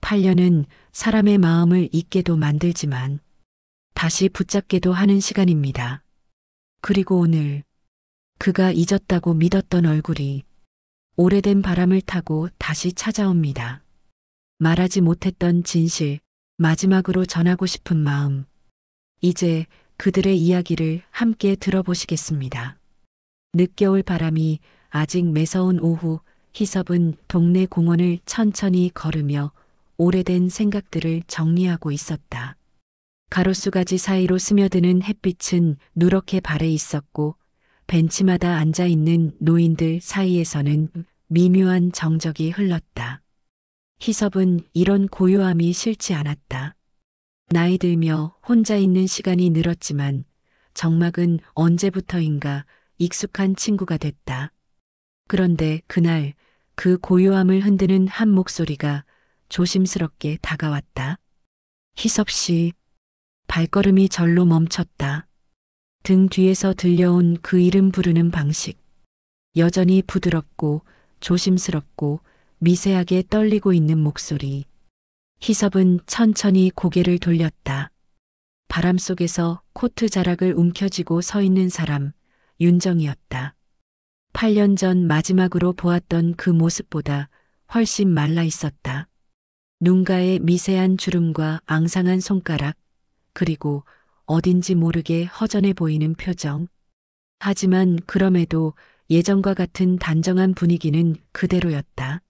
8년은 사람의 마음을 잊게도 만들지만 다시 붙잡게도 하는 시간입니다. 그리고 오늘 그가 잊었다고 믿었던 얼굴이 오래된 바람을 타고 다시 찾아옵니다. 말하지 못했던 진실, 마지막으로 전하고 싶은 마음. 이제 그들의 이야기를 함께 들어보시겠습니다. 늦겨울 바람이 아직 매서운 오후, 희섭은 동네 공원을 천천히 걸으며 오래된 생각들을 정리하고 있었다. 가로수가지 사이로 스며드는 햇빛은 누렇게 발해 있었고 벤치마다 앉아있는 노인들 사이에서는 미묘한 정적이 흘렀다. 희섭은 이런 고요함이 싫지 않았다. 나이 들며 혼자 있는 시간이 늘었지만 정막은 언제부터인가 익숙한 친구가 됐다. 그런데 그날 그 고요함을 흔드는 한 목소리가 조심스럽게 다가왔다. 희섭 씨. 발걸음이 절로 멈췄다. 등 뒤에서 들려온 그 이름 부르는 방식. 여전히 부드럽고 조심스럽고 미세하게 떨리고 있는 목소리. 희섭은 천천히 고개를 돌렸다. 바람 속에서 코트 자락을 움켜쥐고 서 있는 사람, 윤정이었다. 8년 전 마지막으로 보았던 그 모습보다 훨씬 말라 있었다. 눈가에 미세한 주름과 앙상한 손가락, 그리고 어딘지 모르게 허전해 보이는 표정. 하지만 그럼에도 예전과 같은 단정한 분위기는 그대로였다.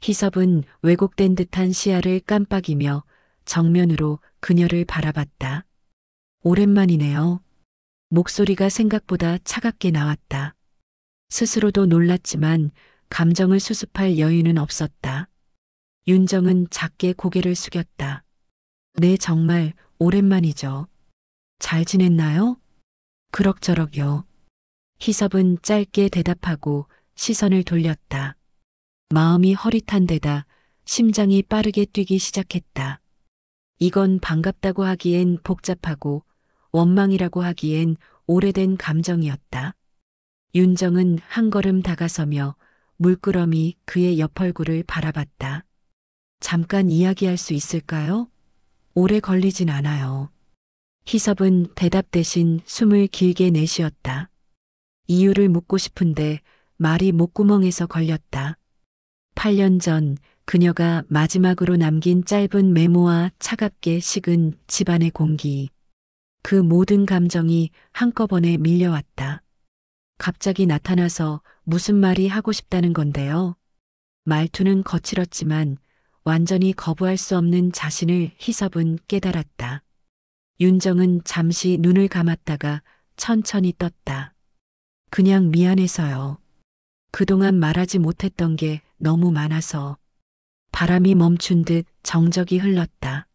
희섭은 왜곡된 듯한 시야를 깜빡이며 정면으로 그녀를 바라봤다. 오랜만이네요. 목소리가 생각보다 차갑게 나왔다. 스스로도 놀랐지만 감정을 수습할 여유는 없었다. 윤정은 작게 고개를 숙였다. 네, 정말 오랜만이죠. 잘 지냈나요? 그럭저럭요. 희섭은 짧게 대답하고 시선을 돌렸다. 마음이 허릿한 데다 심장이 빠르게 뛰기 시작했다. 이건 반갑다고 하기엔 복잡하고 원망이라고 하기엔 오래된 감정이었다. 윤정은 한 걸음 다가서며 물끄러미 그의 옆 얼굴을 바라봤다. 잠깐 이야기할 수 있을까요? 오래 걸리진 않아요. 희섭은 대답 대신 숨을 길게 내쉬었다. 이유를 묻고 싶은데 말이 목구멍에서 걸렸다. 8년 전 그녀가 마지막으로 남긴 짧은 메모와 차갑게 식은 집안의 공기. 그 모든 감정이 한꺼번에 밀려왔다. 갑자기 나타나서 무슨 말이 하고 싶다는 건데요. 말투는 거칠었지만 완전히 거부할 수 없는 자신을 희섭은 깨달았다. 윤정은 잠시 눈을 감았다가 천천히 떴다. 그냥 미안해서요. 그동안 말하지 못했던 게 너무 많아서. 바람이 멈춘 듯 정적이 흘렀다.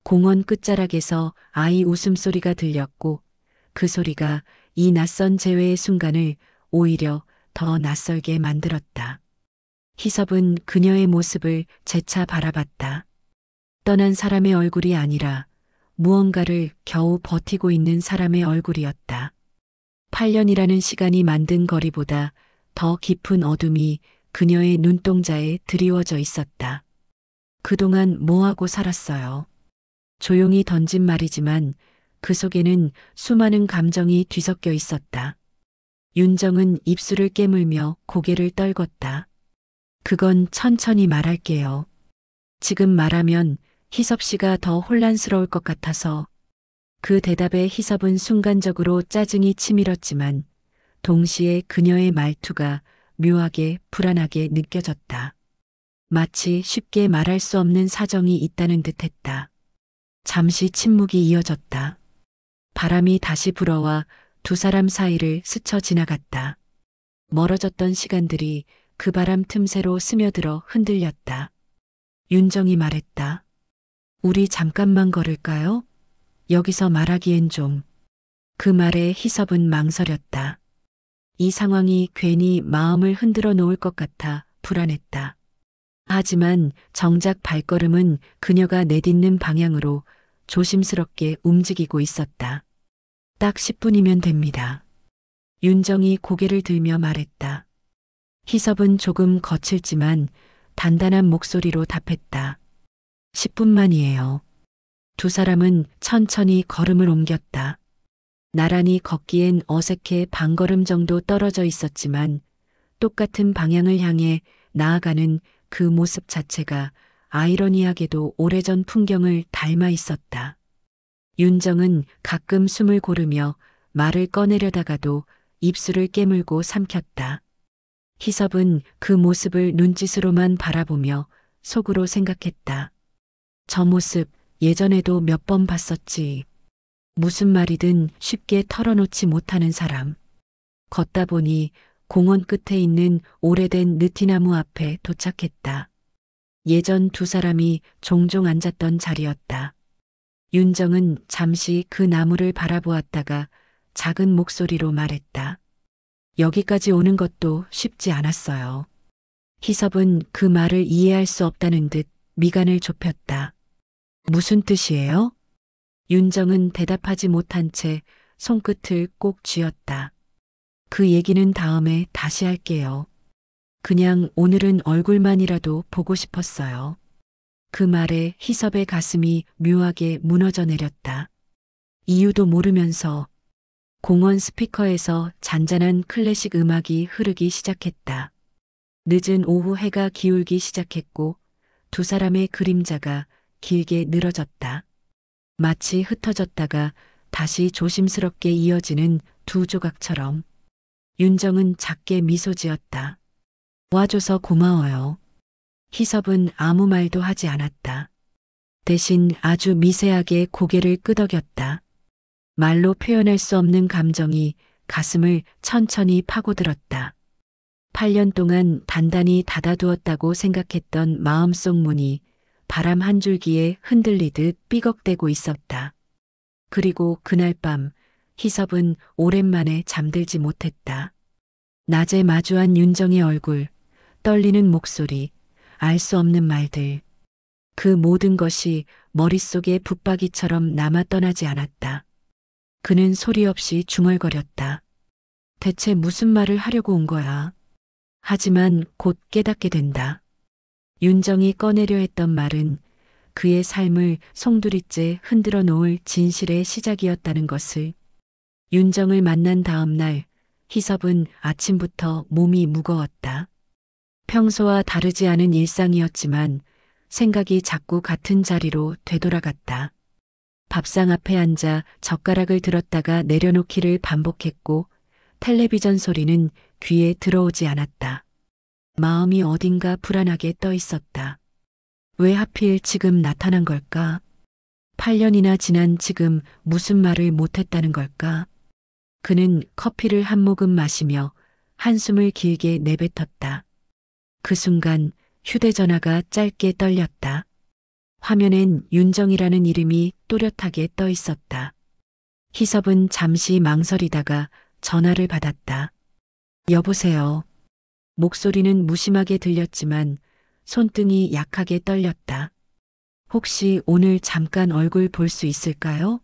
공원 끝자락에서 아이 웃음소리가 들렸고 그 소리가 이 낯선 재회의 순간을 오히려 더 낯설게 만들었다. 희섭은 그녀의 모습을 재차 바라봤다. 떠난 사람의 얼굴이 아니라 무언가를 겨우 버티고 있는 사람의 얼굴이었다. 8년이라는 시간이 만든 거리보다 더 깊은 어둠이 그녀의 눈동자에 드리워져 있었다. 그동안 뭐하고 살았어요? 조용히 던진 말이지만 그 속에는 수많은 감정이 뒤섞여 있었다. 윤정은 입술을 깨물며 고개를 떨궜다. 그건 천천히 말할게요. 지금 말하면 희섭 씨가 더 혼란스러울 것 같아서. 그 대답에 희섭은 순간적으로 짜증이 치밀었지만 동시에 그녀의 말투가 묘하게 불안하게 느껴졌다. 마치 쉽게 말할 수 없는 사정이 있다는 듯했다. 잠시 침묵이 이어졌다. 바람이 다시 불어와 두 사람 사이를 스쳐 지나갔다. 멀어졌던 시간들이 그 바람 틈새로 스며들어 흔들렸다. 윤정이 말했다. 우리 잠깐만 걸을까요? 여기서 말하기엔 좀. 그 말에 희섭은 망설였다. 이 상황이 괜히 마음을 흔들어 놓을 것 같아 불안했다. 하지만 정작 발걸음은 그녀가 내딛는 방향으로 조심스럽게 움직이고 있었다. 딱 10분이면 됩니다. 윤정이 고개를 들며 말했다. 희섭은 조금 거칠지만 단단한 목소리로 답했다. 10분만이에요. 두 사람은 천천히 걸음을 옮겼다. 나란히 걷기엔 어색해 반걸음 정도 떨어져 있었지만 똑같은 방향을 향해 나아가는 그 모습 자체가 아이러니하게도 오래전 풍경을 닮아 있었다. 윤정은 가끔 숨을 고르며 말을 꺼내려다가도 입술을 깨물고 삼켰다. 희섭은 그 모습을 눈짓으로만 바라보며 속으로 생각했다. 저 모습 예전에도 몇 번 봤었지. 무슨 말이든 쉽게 털어놓지 못하는 사람. 걷다 보니 공원 끝에 있는 오래된 느티나무 앞에 도착했다. 예전 두 사람이 종종 앉았던 자리였다. 윤정은 잠시 그 나무를 바라보았다가 작은 목소리로 말했다. 여기까지 오는 것도 쉽지 않았어요. 희섭은 그 말을 이해할 수 없다는 듯 미간을 좁혔다. 무슨 뜻이에요? 윤정은 대답하지 못한 채 손끝을 꼭 쥐었다. 그 얘기는 다음에 다시 할게요. 그냥 오늘은 얼굴만이라도 보고 싶었어요. 그 말에 희섭의 가슴이 묘하게 무너져 내렸다. 이유도 모르면서 공원 스피커에서 잔잔한 클래식 음악이 흐르기 시작했다. 늦은 오후 해가 기울기 시작했고 두 사람의 그림자가 길게 늘어졌다. 마치 흩어졌다가 다시 조심스럽게 이어지는 두 조각처럼. 윤정은 작게 미소 지었다. 와줘서 고마워요. 희섭은 아무 말도 하지 않았다. 대신 아주 미세하게 고개를 끄덕였다. 말로 표현할 수 없는 감정이 가슴을 천천히 파고들었다. 8년 동안 단단히 닫아두었다고 생각했던 마음속 문이 바람 한 줄기에 흔들리듯 삐걱대고 있었다. 그리고 그날 밤 희섭은 오랜만에 잠들지 못했다. 낮에 마주한 윤정의 얼굴, 떨리는 목소리, 알 수 없는 말들. 그 모든 것이 머릿속에 붙박이처럼 남아 떠나지 않았다. 그는 소리 없이 중얼거렸다. 대체 무슨 말을 하려고 온 거야? 하지만 곧 깨닫게 된다. 윤정이 꺼내려 했던 말은 그의 삶을 송두리째 흔들어 놓을 진실의 시작이었다는 것을. 윤정을 만난 다음 날 희섭은 아침부터 몸이 무거웠다. 평소와 다르지 않은 일상이었지만 생각이 자꾸 같은 자리로 되돌아갔다. 밥상 앞에 앉아 젓가락을 들었다가 내려놓기를 반복했고 텔레비전 소리는 귀에 들어오지 않았다. 마음이 어딘가 불안하게 떠 있었다. 왜 하필 지금 나타난 걸까? 8년이나 지난 지금 무슨 말을 못했다는 걸까? 그는 커피를 한 모금 마시며 한숨을 길게 내뱉었다. 그 순간 휴대전화가 짧게 떨렸다. 화면엔 윤정이라는 이름이 또렷하게 떠 있었다. 희섭은 잠시 망설이다가 전화를 받았다. 여보세요. 목소리는 무심하게 들렸지만 손등이 약하게 떨렸다. 혹시 오늘 잠깐 얼굴 볼 수 있을까요?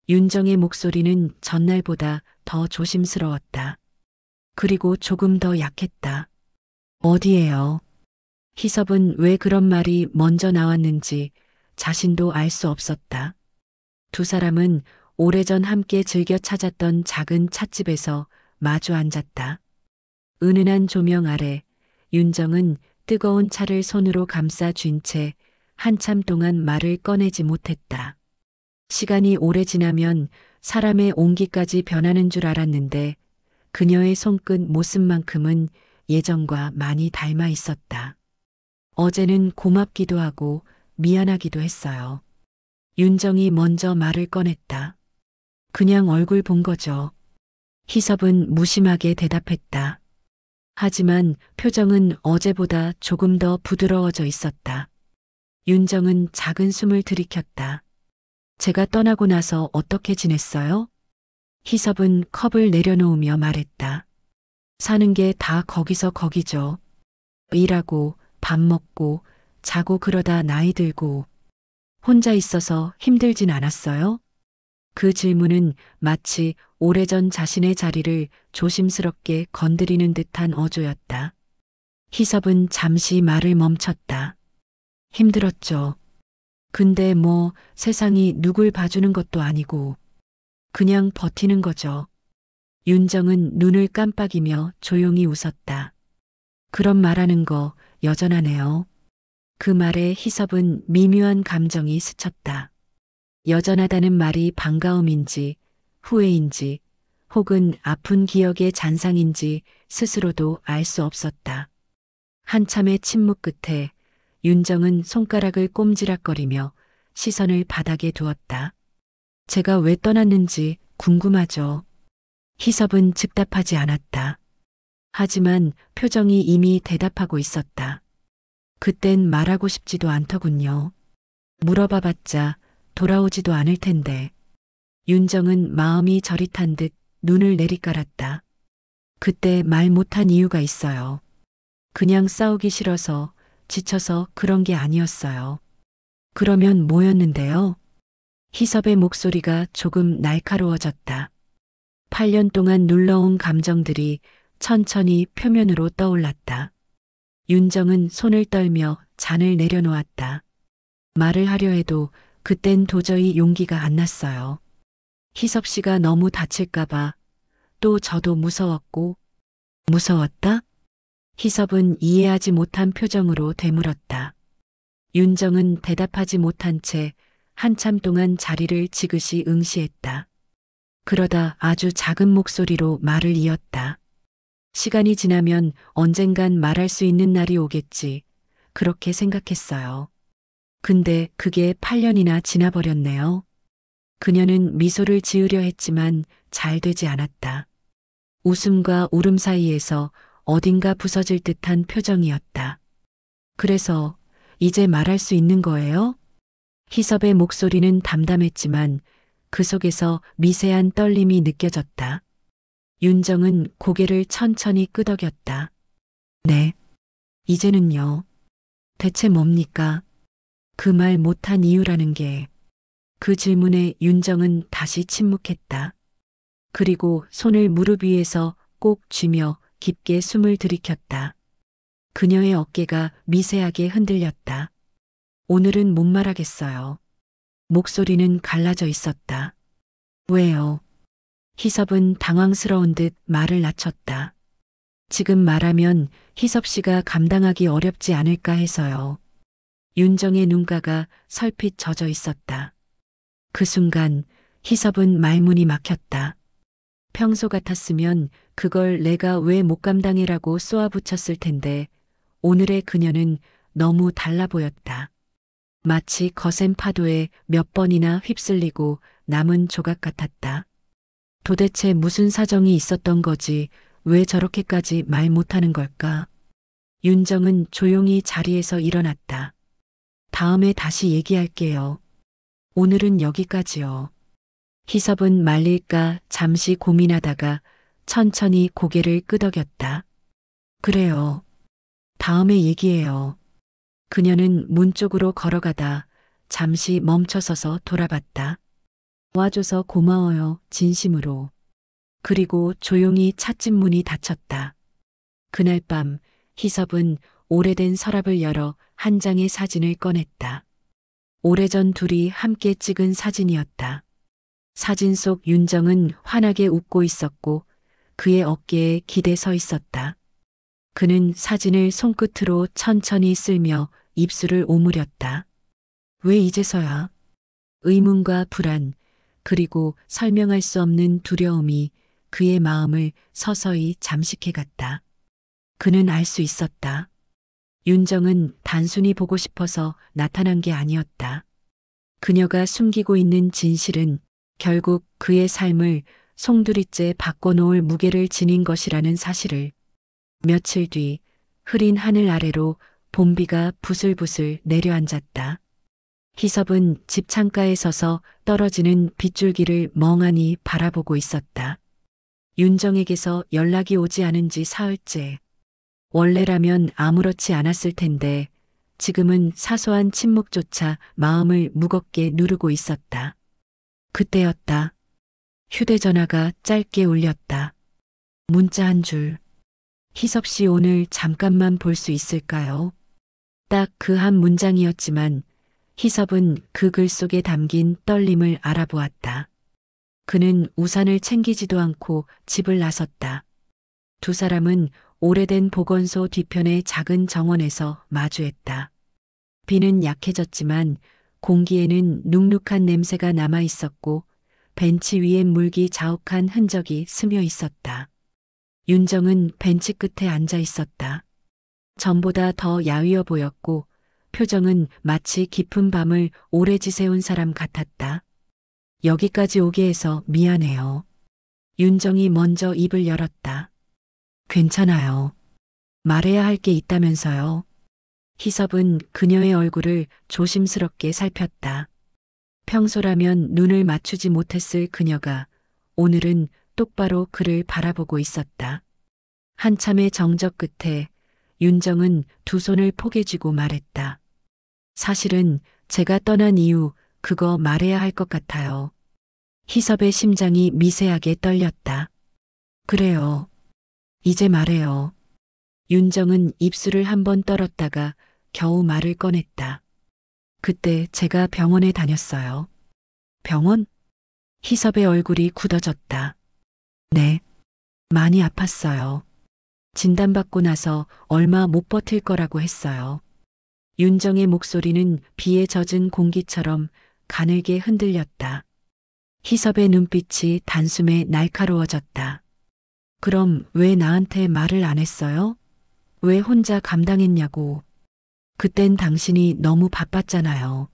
윤정의 목소리는 전날보다 더 조심스러웠다. 그리고 조금 더 약했다. 어디에요? 희섭은 왜 그런 말이 먼저 나왔는지 자신도 알 수 없었다. 두 사람은 오래전 함께 즐겨 찾았던 작은 찻집에서 마주 앉았다. 은은한 조명 아래 윤정은 뜨거운 차를 손으로 감싸 쥔 채 한참 동안 말을 꺼내지 못했다. 시간이 오래 지나면 사람의 온기까지 변하는 줄 알았는데 그녀의 손끝 모습만큼은 예전과 많이 닮아 있었다. 어제는 고맙기도 하고 미안하기도 했어요. 윤정이 먼저 말을 꺼냈다. 그냥 얼굴 본 거죠. 희섭은 무심하게 대답했다. 하지만 표정은 어제보다 조금 더 부드러워져 있었다. 윤정은 작은 숨을 들이켰다. 제가 떠나고 나서 어떻게 지냈어요? 희섭은 컵을 내려놓으며 말했다. 사는 게 다 거기서 거기죠. 일하고 밥 먹고 자고 그러다 나이 들고. 혼자 있어서 힘들진 않았어요? 그 질문은 마치 오래전 자신의 자리를 조심스럽게 건드리는 듯한 어조였다. 희섭은 잠시 말을 멈췄다. 힘들었죠. 근데 뭐 세상이 누굴 봐주는 것도 아니고 그냥 버티는 거죠. 윤정은 눈을 깜빡이며 조용히 웃었다. 그런 말하는 거 여전하네요. 그 말에 희섭은 미묘한 감정이 스쳤다. 여전하다는 말이 반가움인지 후회인지 혹은 아픈 기억의 잔상인지 스스로도 알 수 없었다. 한참의 침묵 끝에 윤정은 손가락을 꼼지락거리며 시선을 바닥에 두었다. 제가 왜 떠났는지 궁금하죠. 희섭은 즉답하지 않았다. 하지만 표정이 이미 대답하고 있었다. 그땐 말하고 싶지도 않더군요. 물어봐봤자 돌아오지도 않을 텐데. 윤정은 마음이 저릿한 듯 눈을 내리깔았다. 그때 말 못한 이유가 있어요. 그냥 싸우기 싫어서 지쳐서 그런 게 아니었어요. 그러면 뭐였는데요? 희섭의 목소리가 조금 날카로워졌다. 8년 동안 눌러온 감정들이 천천히 표면으로 떠올랐다. 윤정은 손을 떨며 잔을 내려놓았다. 말을 하려 해도 그땐 도저히 용기가 안 났어요. 희섭 씨가 너무 다칠까봐 또 저도 무서웠고. 무서웠다? 희섭은 이해하지 못한 표정으로 되물었다. 윤정은 대답하지 못한 채 한참 동안 자리를 지그시 응시했다. 그러다 아주 작은 목소리로 말을 이었다. 시간이 지나면 언젠간 말할 수 있는 날이 오겠지. 그렇게 생각했어요. 근데 그게 8년이나 지나버렸네요. 그녀는 미소를 지으려 했지만 잘 되지 않았다. 웃음과 울음 사이에서 어딘가 부서질 듯한 표정이었다. 그래서 이제 말할 수 있는 거예요? 희섭의 목소리는 담담했지만 그 속에서 미세한 떨림이 느껴졌다. 윤정은 고개를 천천히 끄덕였다. 네. 이제는요. 대체 뭡니까? 그 말 못한 이유라는 게. 그 질문에 윤정은 다시 침묵했다. 그리고 손을 무릎 위에서 꼭 쥐며 깊게 숨을 들이켰다. 그녀의 어깨가 미세하게 흔들렸다. 오늘은 못 말하겠어요. 목소리는 갈라져 있었다. 왜요? 희섭은 당황스러운 듯 말을 낮췄다. 지금 말하면 희섭 씨가 감당하기 어렵지 않을까 해서요. 윤정의 눈가가 설핏 젖어 있었다. 그 순간 희섭은 말문이 막혔다. 평소 같았으면 그걸 내가 왜 못 감당해라고 쏘아붙였을 텐데 오늘의 그녀는 너무 달라 보였다. 마치 거센 파도에 몇 번이나 휩쓸리고 남은 조각 같았다. 도대체 무슨 사정이 있었던 거지 왜 저렇게까지 말 못하는 걸까? 윤정은 조용히 자리에서 일어났다. 다음에 다시 얘기할게요. 오늘은 여기까지요. 희섭은 말릴까 잠시 고민하다가 천천히 고개를 끄덕였다. 그래요. 다음에 얘기해요. 그녀는 문 쪽으로 걸어가다 잠시 멈춰서서 돌아봤다. 와줘서 고마워요, 진심으로. 그리고 조용히 찻집 문이 닫혔다. 그날 밤 희섭은 오래된 서랍을 열어 한 장의 사진을 꺼냈다. 오래전 둘이 함께 찍은 사진이었다. 사진 속 윤정은 환하게 웃고 있었고 그의 어깨에 기대 서 있었다. 그는 사진을 손끝으로 천천히 쓸며 입술을 오므렸다. 왜 이제서야? 의문과 불안, 그리고 설명할 수 없는 두려움이 그의 마음을 서서히 잠식해 갔다. 그는 알 수 있었다. 윤정은 단순히 보고 싶어서 나타난 게 아니었다. 그녀가 숨기고 있는 진실은 결국 그의 삶을 송두리째 바꿔놓을 무게를 지닌 것이라는 사실을. 며칠 뒤 흐린 하늘 아래로 봄비가 부슬부슬 내려앉았다. 희섭은 집 창가에 서서 떨어지는 빗줄기를 멍하니 바라보고 있었다. 윤정에게서 연락이 오지 않은 지 사흘째. 원래라면 아무렇지 않았을 텐데 지금은 사소한 침묵조차 마음을 무겁게 누르고 있었다. 그때였다. 휴대전화가 짧게 울렸다. 문자 한 줄. 희섭 씨 오늘 잠깐만 볼 수 있을까요? 딱 그 한 문장이었지만 희섭은 그 글 속에 담긴 떨림을 알아보았다. 그는 우산을 챙기지도 않고 집을 나섰다. 두 사람은 오래된 보건소 뒤편의 작은 정원에서 마주했다. 비는 약해졌지만 공기에는 눅눅한 냄새가 남아 있었고 벤치 위엔 물기 자욱한 흔적이 스며 있었다. 윤정은 벤치 끝에 앉아 있었다. 전보다 더 야위어 보였고 표정은 마치 깊은 밤을 오래 지새운 사람 같았다. 여기까지 오게 해서 미안해요. 윤정이 먼저 입을 열었다. 괜찮아요. 말해야 할 게 있다면서요. 희섭은 그녀의 얼굴을 조심스럽게 살폈다. 평소라면 눈을 맞추지 못했을 그녀가 오늘은 똑바로 그를 바라보고 있었다. 한참의 정적 끝에 윤정은 두 손을 포개 쥐고 말했다. 사실은 제가 떠난 이유 그거 말해야 할 것 같아요. 희섭의 심장이 미세하게 떨렸다. 그래요. 이제 말해요. 윤정은 입술을 한번 떨었다가 겨우 말을 꺼냈다. 그때 제가 병원에 다녔어요. 병원? 희섭의 얼굴이 굳어졌다. 네. 많이 아팠어요. 진단받고 나서 얼마 못 버틸 거라고 했어요. 윤정의 목소리는 비에 젖은 공기처럼 가늘게 흔들렸다. 희섭의 눈빛이 단숨에 날카로워졌다. 그럼 왜 나한테 말을 안 했어요? 왜 혼자 감당했냐고. 그땐 당신이 너무 바빴잖아요.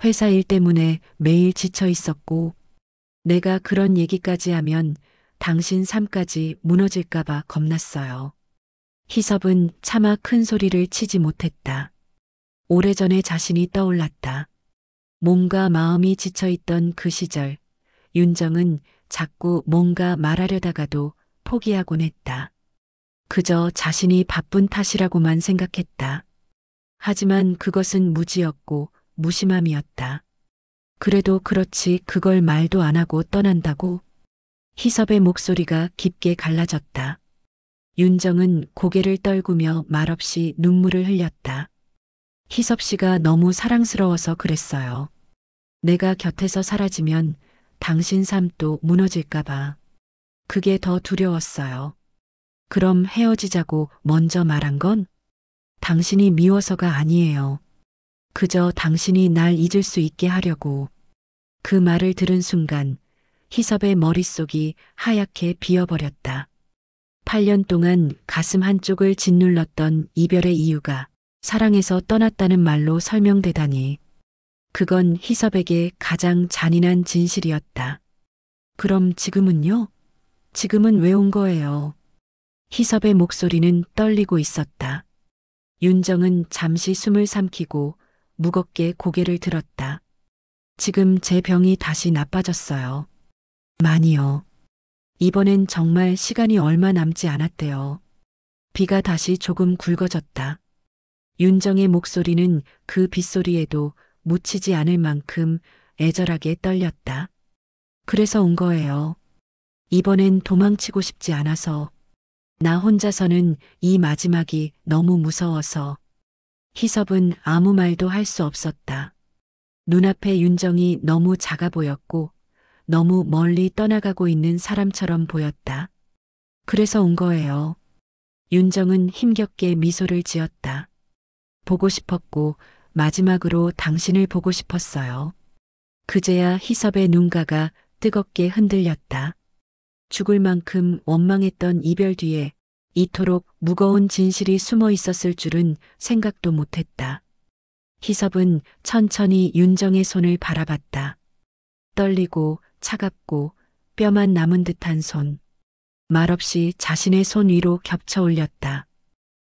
회사 일 때문에 매일 지쳐 있었고, 내가 그런 얘기까지 하면 당신 삶까지 무너질까봐 겁났어요. 희섭은 차마 큰 소리를 치지 못했다. 오래전의 자신이 떠올랐다. 몸과 마음이 지쳐있던 그 시절, 윤정은 자꾸 뭔가 말하려다가도 포기하곤 했다. 그저 자신이 바쁜 탓이라고만 생각했다. 하지만 그것은 무지였고 무심함이었다. 그래도 그렇지 그걸 말도 안 하고 떠난다고? 희섭의 목소리가 깊게 갈라졌다. 윤정은 고개를 떨구며 말없이 눈물을 흘렸다. 희섭 씨가 너무 사랑스러워서 그랬어요. 내가 곁에서 사라지면 당신 삶도 무너질까봐. 그게 더 두려웠어요. 그럼 헤어지자고 먼저 말한 건 당신이 미워서가 아니에요. 그저 당신이 날 잊을 수 있게 하려고. 그 말을 들은 순간 희섭의 머릿속이 하얗게 비어버렸다. 8년 동안 가슴 한쪽을 짓눌렀던 이별의 이유가 사랑해서 떠났다는 말로 설명되다니. 그건 희섭에게 가장 잔인한 진실이었다. 그럼 지금은요? 지금은 왜 온 거예요? 희섭의 목소리는 떨리고 있었다. 윤정은 잠시 숨을 삼키고 무겁게 고개를 들었다. 지금 제 병이 다시 나빠졌어요. 많이요. 이번엔 정말 시간이 얼마 남지 않았대요. 비가 다시 조금 굵어졌다. 윤정의 목소리는 그 빗소리에도 묻히지 않을 만큼 애절하게 떨렸다. 그래서 온 거예요. 이번엔 도망치고 싶지 않아서. 나 혼자서는 이 마지막이 너무 무서워서. 희섭은 아무 말도 할 수 없었다. 눈앞에 윤정이 너무 작아 보였고 너무 멀리 떠나가고 있는 사람처럼 보였다. 그래서 온 거예요. 윤정은 힘겹게 미소를 지었다. 보고 싶었고 마지막으로 당신을 보고 싶었어요. 그제야 희섭의 눈가가 뜨겁게 흔들렸다. 죽을 만큼 원망했던 이별 뒤에 이토록 무거운 진실이 숨어 있었을 줄은 생각도 못했다. 희섭은 천천히 윤정의 손을 바라봤다. 떨리고 차갑고 뼈만 남은 듯한 손. 말없이 자신의 손 위로 겹쳐 올렸다.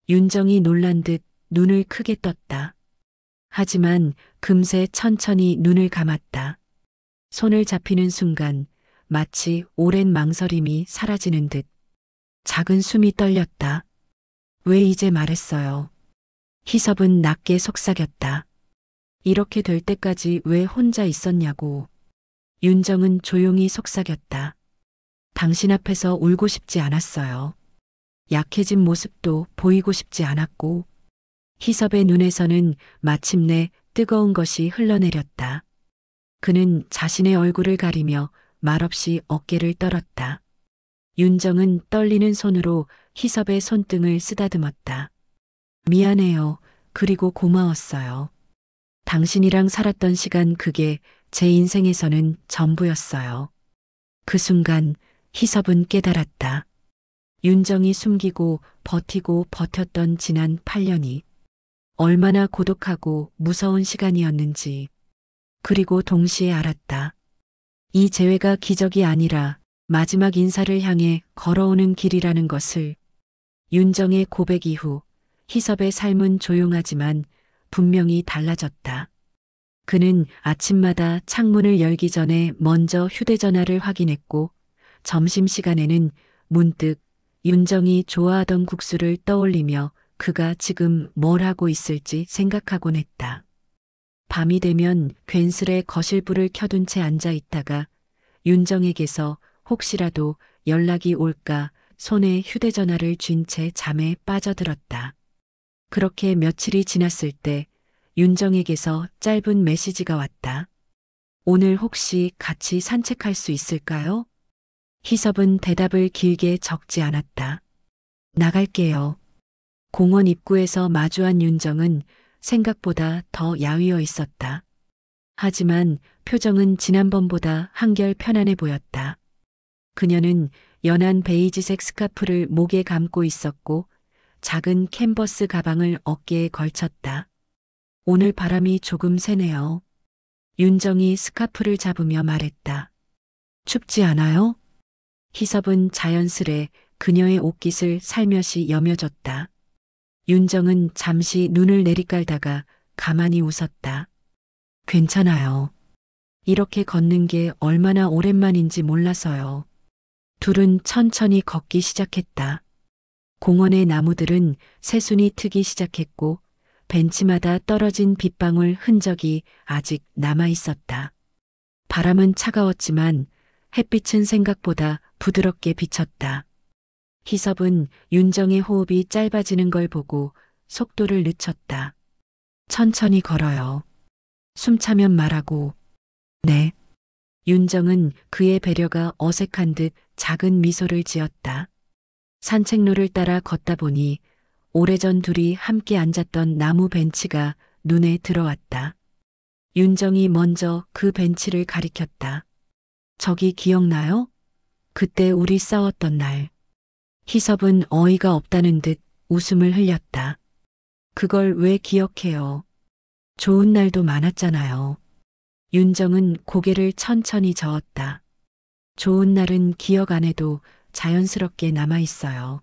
윤정이 놀란 듯 눈을 크게 떴다. 하지만 금세 천천히 눈을 감았다. 손을 잡히는 순간 마치 오랜 망설임이 사라지는 듯 작은 숨이 떨렸다. 왜 이제 말했어요? 희섭은 낮게 속삭였다. 이렇게 될 때까지 왜 혼자 있었냐고. 윤정은 조용히 속삭였다. 당신 앞에서 울고 싶지 않았어요. 약해진 모습도 보이고 싶지 않았고. 희섭의 눈에서는 마침내 뜨거운 것이 흘러내렸다. 그는 자신의 얼굴을 가리며 말없이 어깨를 떨었다. 윤정은 떨리는 손으로 희섭의 손등을 쓰다듬었다. 미안해요. 그리고 고마웠어요. 당신이랑 살았던 시간 그게 제 인생에서는 전부였어요. 그 순간 희섭은 깨달았다. 윤정이 숨기고 버티고 버텼던 지난 8년이 얼마나 고독하고 무서운 시간이었는지. 그리고 동시에 알았다. 이 재회가 기적이 아니라 마지막 인사를 향해 걸어오는 길이라는 것을. 윤정의 고백 이후 희섭의 삶은 조용하지만 분명히 달라졌다. 그는 아침마다 창문을 열기 전에 먼저 휴대전화를 확인했고 점심시간에는 문득 윤정이 좋아하던 국수를 떠올리며 그가 지금 뭘 하고 있을지 생각하곤 했다. 밤이 되면 괜스레 거실불을 켜둔 채 앉아 있다가 윤정에게서 혹시라도 연락이 올까 손에 휴대전화를 쥔 채 잠에 빠져들었다. 그렇게 며칠이 지났을 때 윤정에게서 짧은 메시지가 왔다. 오늘 혹시 같이 산책할 수 있을까요? 희섭은 대답을 길게 적지 않았다. 나갈게요. 공원 입구에서 마주한 윤정은 생각보다 더 야위어 있었다. 하지만 표정은 지난번보다 한결 편안해 보였다. 그녀는 연한 베이지색 스카프를 목에 감고 있었고 작은 캔버스 가방을 어깨에 걸쳤다. 오늘 바람이 조금 세네요. 윤정이 스카프를 잡으며 말했다. 춥지 않아요? 희섭은 자연스레 그녀의 옷깃을 살며시 여며줬다. 윤정은 잠시 눈을 내리깔다가 가만히 웃었다. 괜찮아요. 이렇게 걷는 게 얼마나 오랜만인지 몰라서요. 둘은 천천히 걷기 시작했다. 공원의 나무들은 새순이 트기 시작했고 벤치마다 떨어진 빗방울 흔적이 아직 남아 있었다. 바람은 차가웠지만 햇빛은 생각보다 부드럽게 비쳤다. 희섭은 윤정의 호흡이 짧아지는 걸 보고 속도를 늦췄다. 천천히 걸어요. 숨차면 말하고. 네. 윤정은 그의 배려가 어색한 듯 작은 미소를 지었다. 산책로를 따라 걷다 보니 오래전 둘이 함께 앉았던 나무 벤치가 눈에 들어왔다. 윤정이 먼저 그 벤치를 가리켰다. 저기 기억나요? 그때 우리 싸웠던 날. 희섭은 어이가 없다는 듯 웃음을 흘렸다. 그걸 왜 기억해요? 좋은 날도 많았잖아요. 윤정은 고개를 천천히 저었다. 좋은 날은 기억 안 해도 자연스럽게 남아 있어요.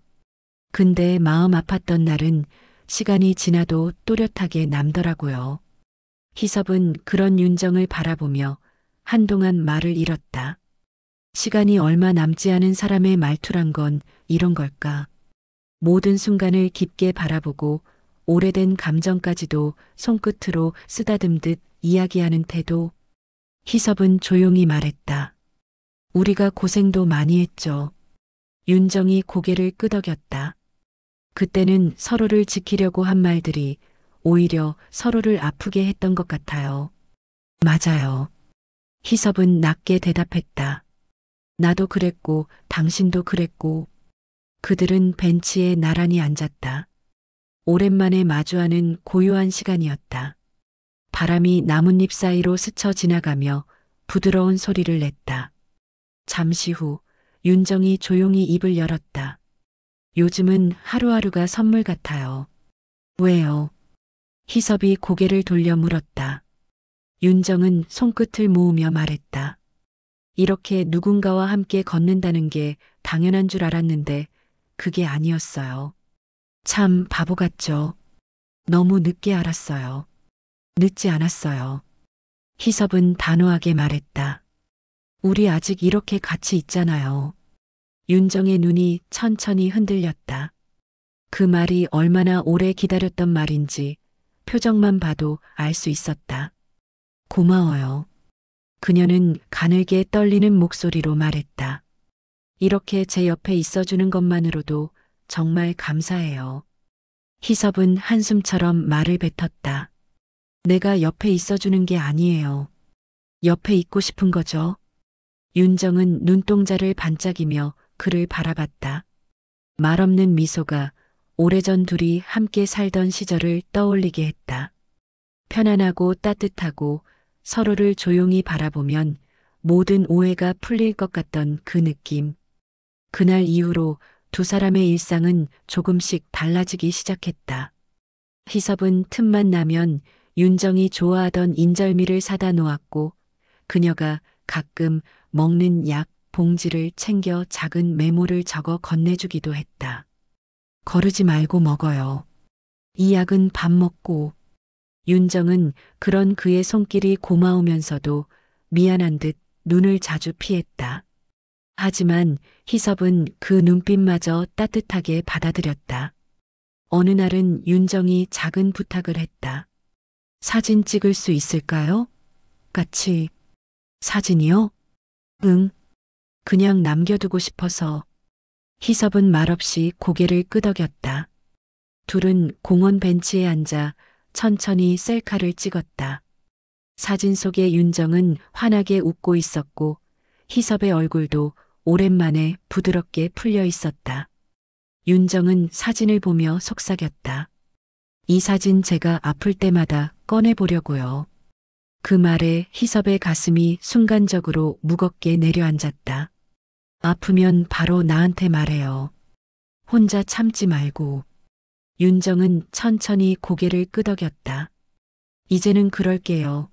근데 마음 아팠던 날은 시간이 지나도 또렷하게 남더라고요. 희섭은 그런 윤정을 바라보며 한동안 말을 잃었다. 시간이 얼마 남지 않은 사람의 말투란 건 이런 걸까? 모든 순간을 깊게 바라보고 오래된 감정까지도 손끝으로 쓰다듬듯 이야기하는 태도. 희섭은 조용히 말했다. 우리가 고생도 많이 했죠. 윤정이 고개를 끄덕였다. 그때는 서로를 지키려고 한 말들이 오히려 서로를 아프게 했던 것 같아요. 맞아요. 희섭은 낮게 대답했다. 나도 그랬고 당신도 그랬고. 그들은 벤치에 나란히 앉았다. 오랜만에 마주하는 고요한 시간이었다. 바람이 나뭇잎 사이로 스쳐 지나가며 부드러운 소리를 냈다. 잠시 후 윤정이 조용히 입을 열었다. 요즘은 하루하루가 선물 같아요. 왜요? 희섭이 고개를 돌려 물었다. 윤정은 손끝을 모으며 말했다. 이렇게 누군가와 함께 걷는다는 게 당연한 줄 알았는데 그게 아니었어요. 참 바보 같죠? 너무 늦게 알았어요. 늦지 않았어요. 희섭은 단호하게 말했다. 우리 아직 이렇게 같이 있잖아요. 윤정의 눈이 천천히 흔들렸다. 그 말이 얼마나 오래 기다렸던 말인지 표정만 봐도 알 수 있었다. 고마워요. 그녀는 가늘게 떨리는 목소리로 말했다. 이렇게 제 옆에 있어주는 것만으로도 정말 감사해요. 희섭은 한숨처럼 말을 뱉었다. 내가 옆에 있어주는 게 아니에요. 옆에 있고 싶은 거죠. 윤정은 눈동자를 반짝이며 그를 바라봤다. 말없는 미소가 오래전 둘이 함께 살던 시절을 떠올리게 했다. 편안하고 따뜻하고 서로를 조용히 바라보면 모든 오해가 풀릴 것 같던 그 느낌. 그날 이후로 두 사람의 일상은 조금씩 달라지기 시작했다. 희섭은 틈만 나면 윤정이 좋아하던 인절미를 사다 놓았고 그녀가 가끔 먹는 약 봉지를 챙겨 작은 메모를 적어 건네주기도 했다. 거르지 말고 먹어요. 이 약은 밥 먹고. 윤정은 그런 그의 손길이 고마우면서도 미안한 듯 눈을 자주 피했다. 하지만 희섭은 그 눈빛마저 따뜻하게 받아들였다. 어느 날은 윤정이 작은 부탁을 했다. 사진 찍을 수 있을까요? 같이. 사진이요? 응. 그냥 남겨두고 싶어서. 희섭은 말없이 고개를 끄덕였다. 둘은 공원 벤치에 앉아 천천히 셀카를 찍었다. 사진 속의 윤정은 환하게 웃고 있었고 희섭의 얼굴도 오랜만에 부드럽게 풀려 있었다. 윤정은 사진을 보며 속삭였다. 이 사진 제가 아플 때마다 꺼내보려고요. 그 말에 희섭의 가슴이 순간적으로 무겁게 내려앉았다. 아프면 바로 나한테 말해요. 혼자 참지 말고. 윤정은 천천히 고개를 끄덕였다. 이제는 그럴게요.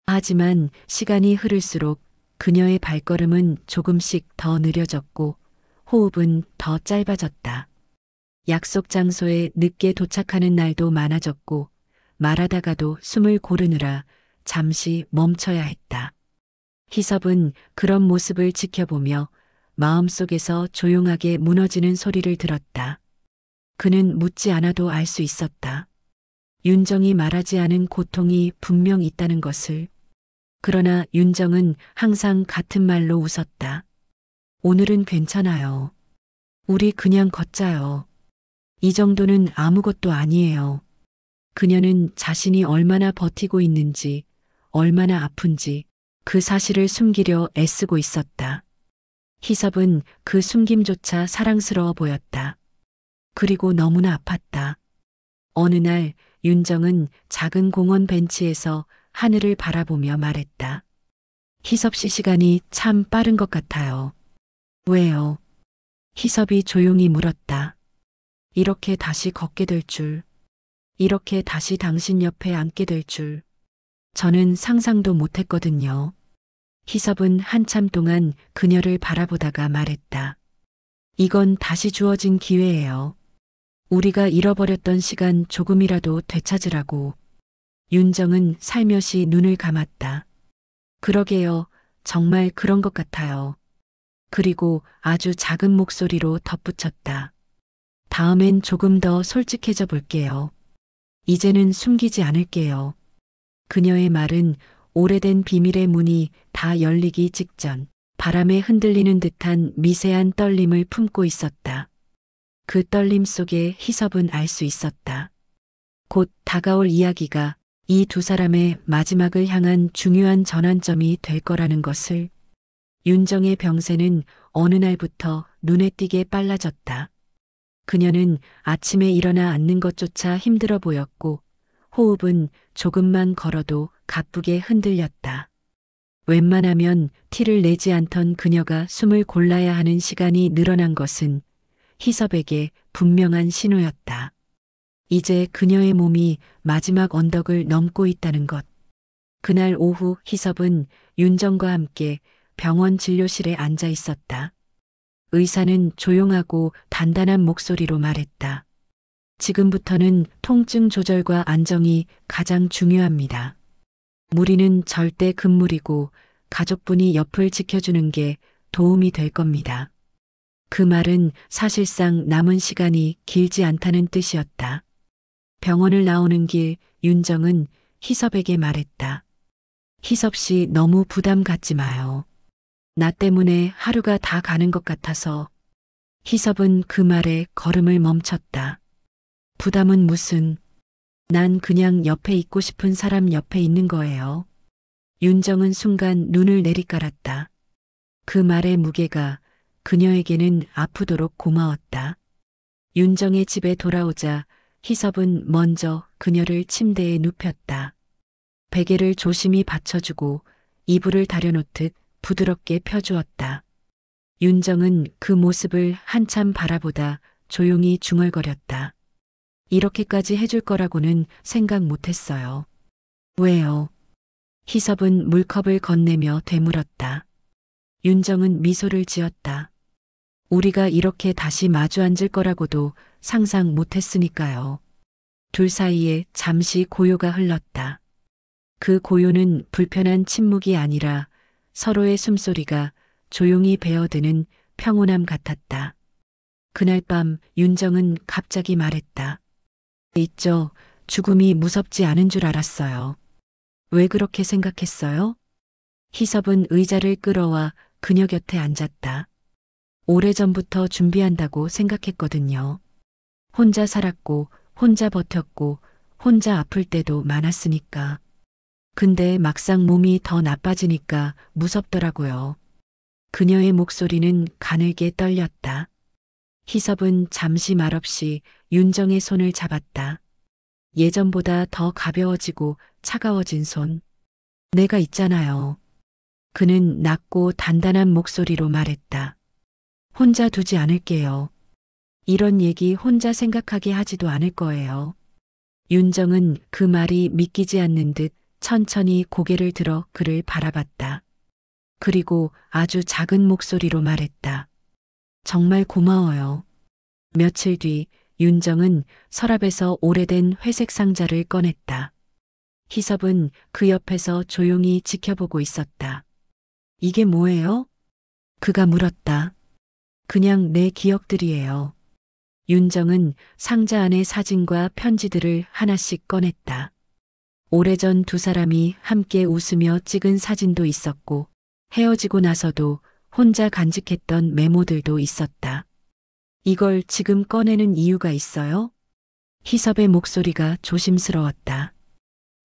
하지만 시간이 흐를수록 그녀의 발걸음은 조금씩 더 느려졌고 호흡은 더 짧아졌다. 약속 장소에 늦게 도착하는 날도 많아졌고 말하다가도 숨을 고르느라 잠시 멈춰야 했다. 희섭은 그런 모습을 지켜보며 마음속에서 조용하게 무너지는 소리를 들었다. 그는 묻지 않아도 알 수 있었다. 윤정이 말하지 않은 고통이 분명 있다는 것을. 그러나 윤정은 항상 같은 말로 웃었다. 오늘은 괜찮아요. 우리 그냥 걷자요. 이 정도는 아무것도 아니에요. 그녀는 자신이 얼마나 버티고 있는지, 얼마나 아픈지 그 사실을 숨기려 애쓰고 있었다. 희섭은 그 숨김조차 사랑스러워 보였다. 그리고 너무나 아팠다. 어느 날 윤정은 작은 공원 벤치에서 하늘을 바라보며 말했다. 희섭 씨 시간이 참 빠른 것 같아요. 왜요? 희섭이 조용히 물었다. 이렇게 다시 걷게 될 줄, 이렇게 다시 당신 옆에 앉게 될 줄, 저는 상상도 못했거든요. 희섭은 한참 동안 그녀를 바라보다가 말했다. 이건 다시 주어진 기회예요. 우리가 잃어버렸던 시간 조금이라도 되찾으라고. 윤정은 살며시 눈을 감았다. 그러게요. 정말 그런 것 같아요. 그리고 아주 작은 목소리로 덧붙였다. 다음엔 조금 더 솔직해져 볼게요. 이제는 숨기지 않을게요. 그녀의 말은 오래된 비밀의 문이 다 열리기 직전 바람에 흔들리는 듯한 미세한 떨림을 품고 있었다. 그 떨림 속에 희섭은 알 수 있었다. 곧 다가올 이야기가 이 두 사람의 마지막을 향한 중요한 전환점이 될 거라는 것을. 윤정의 병세는 어느 날부터 눈에 띄게 빨라졌다. 그녀는 아침에 일어나 앉는 것조차 힘들어 보였고 호흡은 조금만 걸어도 가쁘게 흔들렸다. 웬만하면 티를 내지 않던 그녀가 숨을 골라야 하는 시간이 늘어난 것은 희섭에게 분명한 신호였다. 이제 그녀의 몸이 마지막 언덕을 넘고 있다는 것. 그날 오후 희섭은 윤정과 함께 병원 진료실에 앉아 있었다. 의사는 조용하고 단단한 목소리로 말했다. 지금부터는 통증 조절과 안정이 가장 중요합니다. 무리는 절대 금물이고 가족분이 옆을 지켜주는 게 도움이 될 겁니다. 그 말은 사실상 남은 시간이 길지 않다는 뜻이었다. 병원을 나오는 길 윤정은 희섭에게 말했다. 희섭 씨 너무 부담 갖지 마요. 나 때문에 하루가 다 가는 것 같아서. 희섭은 그 말에 걸음을 멈췄다. 부담은 무슨. 난 그냥 옆에 있고 싶은 사람 옆에 있는 거예요. 윤정은 순간 눈을 내리깔았다. 그 말의 무게가 그녀에게는 아프도록 고마웠다. 윤정의 집에 돌아오자 희섭은 먼저 그녀를 침대에 눕혔다. 베개를 조심히 받쳐주고 이불을 다려놓듯 부드럽게 펴주었다. 윤정은 그 모습을 한참 바라보다 조용히 중얼거렸다. 이렇게까지 해줄 거라고는 생각 못했어요. 왜요? 희섭은 물컵을 건네며 되물었다. 윤정은 미소를 지었다. 우리가 이렇게 다시 마주 앉을 거라고도 상상 못했으니까요. 둘 사이에 잠시 고요가 흘렀다. 그 고요는 불편한 침묵이 아니라 서로의 숨소리가 조용히 배어드는 평온함 같았다. 그날 밤 윤정은 갑자기 말했다. 있죠. 죽음이 무섭지 않은 줄 알았어요. 왜 그렇게 생각했어요? 희섭은 의자를 끌어와 그녀 곁에 앉았다. 오래전부터 준비한다고 생각했거든요. 혼자 살았고, 혼자 버텼고, 혼자 아플 때도 많았으니까. 근데 막상 몸이 더 나빠지니까 무섭더라고요. 그녀의 목소리는 가늘게 떨렸다. 희섭은 잠시 말없이 윤정의 손을 잡았다. 예전보다 더 가벼워지고 차가워진 손. 내가 있잖아요. 그는 낮고 단단한 목소리로 말했다. 혼자 두지 않을게요. 이런 얘기 혼자 생각하게 하지도 않을 거예요. 윤정은 그 말이 믿기지 않는 듯 천천히 고개를 들어 그를 바라봤다. 그리고 아주 작은 목소리로 말했다. 정말 고마워요. 며칠 뒤 윤정은 서랍에서 오래된 회색 상자를 꺼냈다. 희섭은 그 옆에서 조용히 지켜보고 있었다. 이게 뭐예요? 그가 물었다. 그냥 내 기억들이에요. 윤정은 상자 안의 사진과 편지들을 하나씩 꺼냈다. 오래전 두 사람이 함께 웃으며 찍은 사진도 있었고 헤어지고 나서도 혼자 간직했던 메모들도 있었다. 이걸 지금 꺼내는 이유가 있어요? 희섭의 목소리가 조심스러웠다.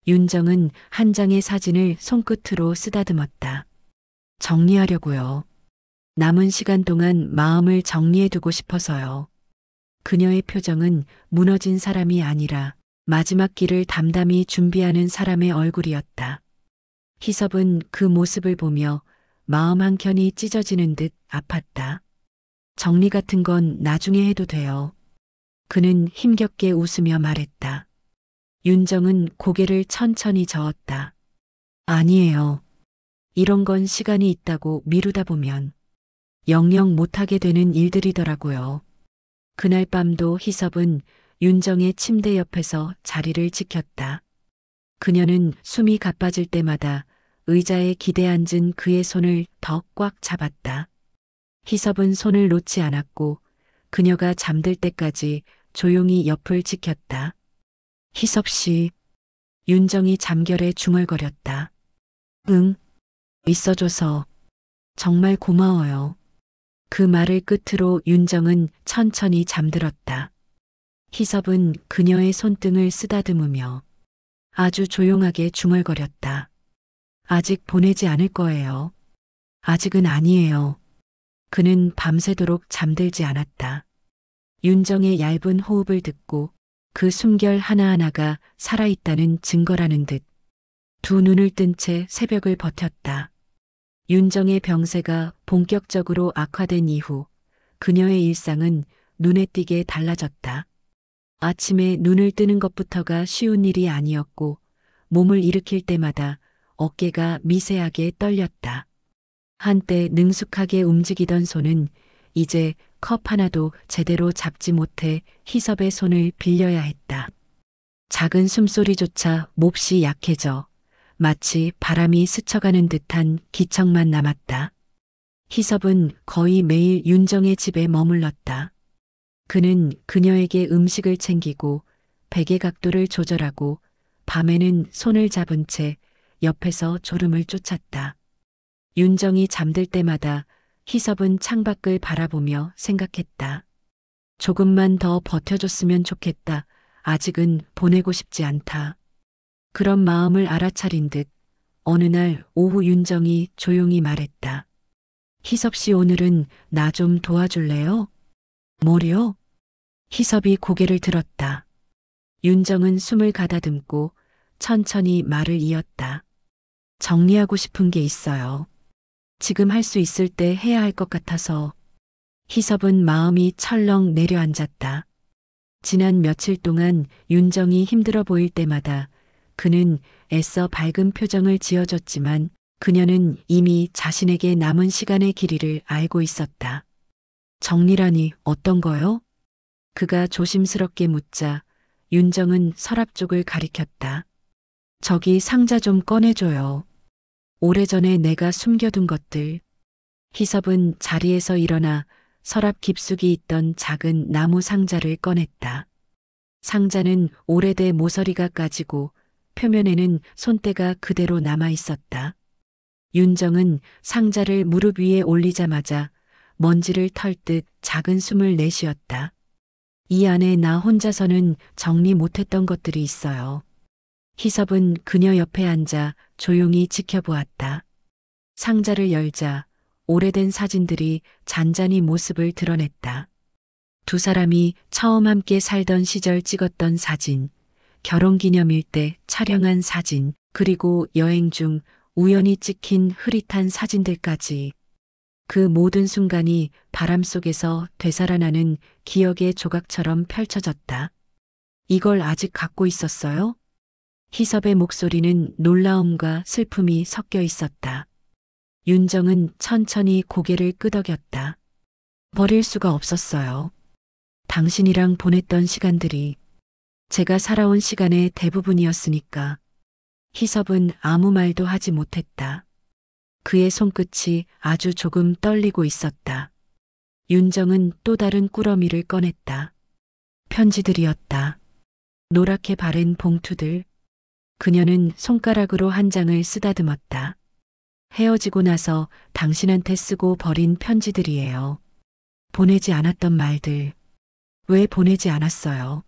윤정은 한 장의 사진을 손끝으로 쓰다듬었다. 정리하려고요. 남은 시간 동안 마음을 정리해두고 싶어서요. 그녀의 표정은 무너진 사람이 아니라 마지막 길을 담담히 준비하는 사람의 얼굴이었다. 희섭은 그 모습을 보며 마음 한켠이 찢어지는 듯 아팠다. 정리 같은 건 나중에 해도 돼요. 그는 힘겹게 웃으며 말했다. 윤정은 고개를 천천히 저었다. 아니에요. 이런 건 시간이 있다고 미루다 보면 영영 못하게 되는 일들이더라고요. 그날 밤도 희섭은 윤정의 침대 옆에서 자리를 지켰다. 그녀는 숨이 가빠질 때마다 의자에 기대 앉은 그의 손을 더 꽉 잡았다. 희섭은 손을 놓지 않았고 그녀가 잠들 때까지 조용히 옆을 지켰다. 희섭 씨, 윤정이 잠결에 중얼거렸다. 응, 있어줘서 정말 고마워요. 그 말을 끝으로 윤정은 천천히 잠들었다. 희섭은 그녀의 손등을 쓰다듬으며 아주 조용하게 중얼거렸다. 아직 보내지 않을 거예요. 아직은 아니에요. 그는 밤새도록 잠들지 않았다. 윤정의 얇은 호흡을 듣고 그 숨결 하나하나가 살아있다는 증거라는 듯 두 눈을 뜬 채 새벽을 버텼다. 윤정의 병세가 본격적으로 악화된 이후 그녀의 일상은 눈에 띄게 달라졌다. 아침에 눈을 뜨는 것부터가 쉬운 일이 아니었고 몸을 일으킬 때마다 어깨가 미세하게 떨렸다. 한때 능숙하게 움직이던 손은 이제 컵 하나도 제대로 잡지 못해 희섭의 손을 빌려야 했다. 작은 숨소리조차 몹시 약해져 마치 바람이 스쳐가는 듯한 기척만 남았다. 희섭은 거의 매일 윤정의 집에 머물렀다. 그는 그녀에게 음식을 챙기고 베개 각도를 조절하고 밤에는 손을 잡은 채 옆에서 졸음을 쫓았다. 윤정이 잠들 때마다 희섭은 창밖을 바라보며 생각했다. 조금만 더 버텨줬으면 좋겠다. 아직은 보내고 싶지 않다. 그런 마음을 알아차린 듯 어느 날 오후 윤정이 조용히 말했다. 희섭 씨 오늘은 나 좀 도와줄래요? 뭐요? 희섭이 고개를 들었다. 윤정은 숨을 가다듬고 천천히 말을 이었다. 정리하고 싶은 게 있어요. 지금 할 수 있을 때 해야 할 것 같아서. 희섭은 마음이 철렁 내려앉았다. 지난 며칠 동안 윤정이 힘들어 보일 때마다 그는 애써 밝은 표정을 지어줬지만 그녀는 이미 자신에게 남은 시간의 길이를 알고 있었다. 정리라니 어떤 거요? 그가 조심스럽게 묻자 윤정은 서랍 쪽을 가리켰다. 저기 상자 좀 꺼내줘요. 오래전에 내가 숨겨둔 것들. 희섭은 자리에서 일어나 서랍 깊숙이 있던 작은 나무 상자를 꺼냈다. 상자는 오래돼 모서리가 까지고 표면에는 손때가 그대로 남아 있었다. 윤정은 상자를 무릎 위에 올리자마자 먼지를 털듯 작은 숨을 내쉬었다. 이 안에 나 혼자서는 정리 못했던 것들이 있어요. 희섭은 그녀 옆에 앉아 조용히 지켜보았다. 상자를 열자 오래된 사진들이 잔잔히 모습을 드러냈다. 두 사람이 처음 함께 살던 시절 찍었던 사진, 결혼기념일 때 촬영한 사진, 그리고 여행 중 우연히 찍힌 흐릿한 사진들까지. 그 모든 순간이 바람 속에서 되살아나는 기억의 조각처럼 펼쳐졌다. 이걸 아직 갖고 있었어요? 희섭의 목소리는 놀라움과 슬픔이 섞여 있었다. 윤정은 천천히 고개를 끄덕였다. 버릴 수가 없었어요. 당신이랑 보냈던 시간들이 제가 살아온 시간의 대부분이었으니까. 희섭은 아무 말도 하지 못했다. 그의 손끝이 아주 조금 떨리고 있었다. 윤정은 또 다른 꾸러미를 꺼냈다. 편지들이었다. 노랗게 바랜 봉투들. 그녀는 손가락으로 한 장을 쓰다듬었다. 헤어지고 나서 당신한테 쓰고 버린 편지들이에요. 보내지 않았던 말들. 왜 보내지 않았어요?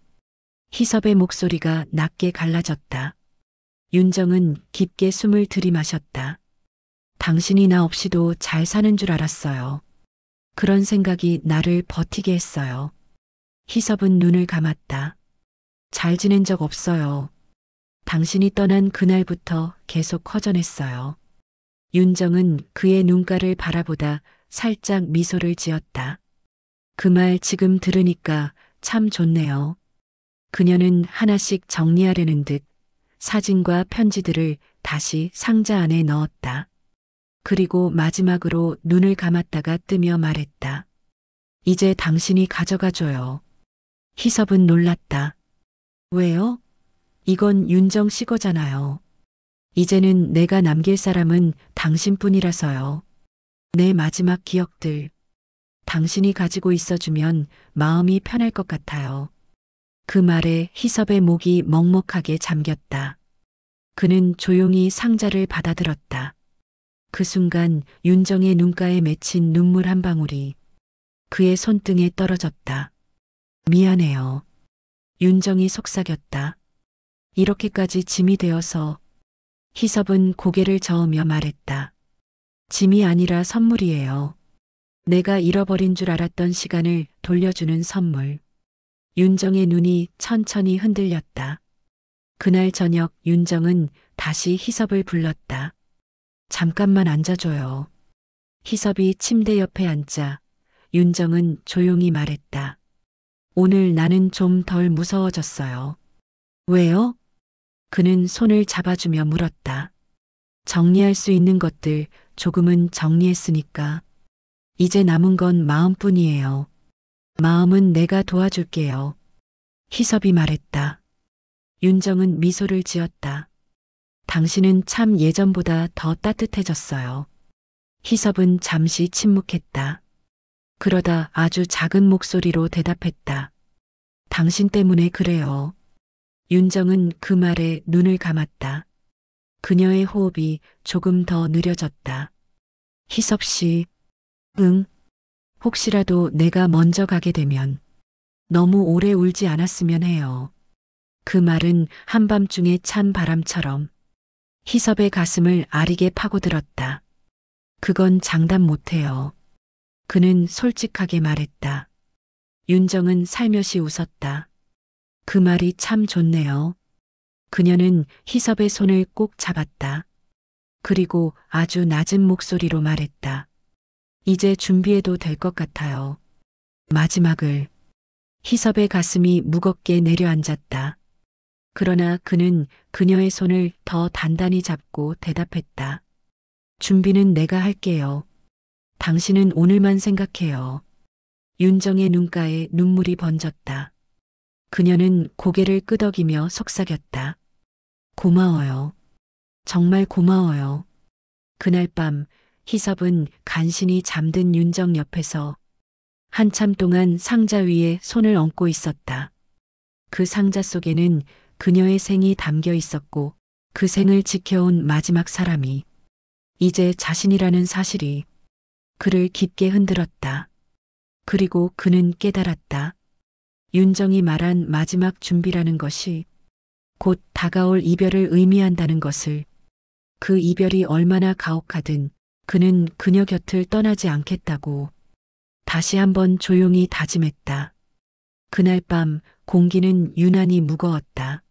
희섭의 목소리가 낮게 갈라졌다. 윤정은 깊게 숨을 들이마셨다. 당신이 나 없이도 잘 사는 줄 알았어요. 그런 생각이 나를 버티게 했어요. 희섭은 눈을 감았다. 잘 지낸 적 없어요. 당신이 떠난 그날부터 계속 허전했어요. 윤정은 그의 눈가를 바라보다 살짝 미소를 지었다. 그 말 지금 들으니까 참 좋네요. 그녀는 하나씩 정리하려는 듯 사진과 편지들을 다시 상자 안에 넣었다. 그리고 마지막으로 눈을 감았다가 뜨며 말했다. 이제 당신이 가져가줘요. 희섭은 놀랐다. 왜요? 이건 윤정 씨 거잖아요. 이제는 내가 남길 사람은 당신뿐이라서요. 내 마지막 기억들. 당신이 가지고 있어주면 마음이 편할 것 같아요. 그 말에 희섭의 목이 먹먹하게 잠겼다. 그는 조용히 상자를 받아들었다. 그 순간 윤정의 눈가에 맺힌 눈물 한 방울이 그의 손등에 떨어졌다. 미안해요. 윤정이 속삭였다. 이렇게까지 짐이 되어서. 희섭은 고개를 저으며 말했다. 짐이 아니라 선물이에요. 내가 잃어버린 줄 알았던 시간을 돌려주는 선물. 윤정의 눈이 천천히 흔들렸다. 그날 저녁 윤정은 다시 희섭을 불렀다. 잠깐만 앉아줘요. 희섭이 침대 옆에 앉자 윤정은 조용히 말했다. 오늘 나는 좀 덜 무서워졌어요. 왜요? 그는 손을 잡아주며 물었다. 정리할 수 있는 것들 조금은 정리했으니까. 이제 남은 건 마음뿐이에요. 마음은 내가 도와줄게요. 희섭이 말했다. 윤정은 미소를 지었다. 당신은 참 예전보다 더 따뜻해졌어요. 희섭은 잠시 침묵했다. 그러다 아주 작은 목소리로 대답했다. 당신 때문에 그래요. 윤정은 그 말에 눈을 감았다. 그녀의 호흡이 조금 더 느려졌다. 희섭 씨, 응. 혹시라도 내가 먼저 가게 되면 너무 오래 울지 않았으면 해요. 그 말은 한밤중에 찬 바람처럼 희섭의 가슴을 아리게 파고들었다. 그건 장담 못해요. 그는 솔직하게 말했다. 윤정은 살며시 웃었다. 그 말이 참 좋네요. 그녀는 희섭의 손을 꼭 잡았다. 그리고 아주 낮은 목소리로 말했다. 이제 준비해도 될 것 같아요. 마지막을. 희섭의 가슴이 무겁게 내려앉았다. 그러나 그는 그녀의 손을 더 단단히 잡고 대답했다. 준비는 내가 할게요. 당신은 오늘만 생각해요. 윤정의 눈가에 눈물이 번졌다. 그녀는 고개를 끄덕이며 속삭였다. 고마워요. 정말 고마워요. 그날 밤 희섭은 간신히 잠든 윤정 옆에서 한참 동안 상자 위에 손을 얹고 있었다. 그 상자 속에는 그녀의 생이 담겨 있었고 그 생을 지켜온 마지막 사람이 이제 자신이라는 사실이 그를 깊게 흔들었다. 그리고 그는 깨달았다. 윤정이 말한 마지막 준비라는 것이 곧 다가올 이별을 의미한다는 것을. 그 이별이 얼마나 가혹하든 그는 그녀 곁을 떠나지 않겠다고 다시 한번 조용히 다짐했다. 그날 밤 공기는 유난히 무거웠다.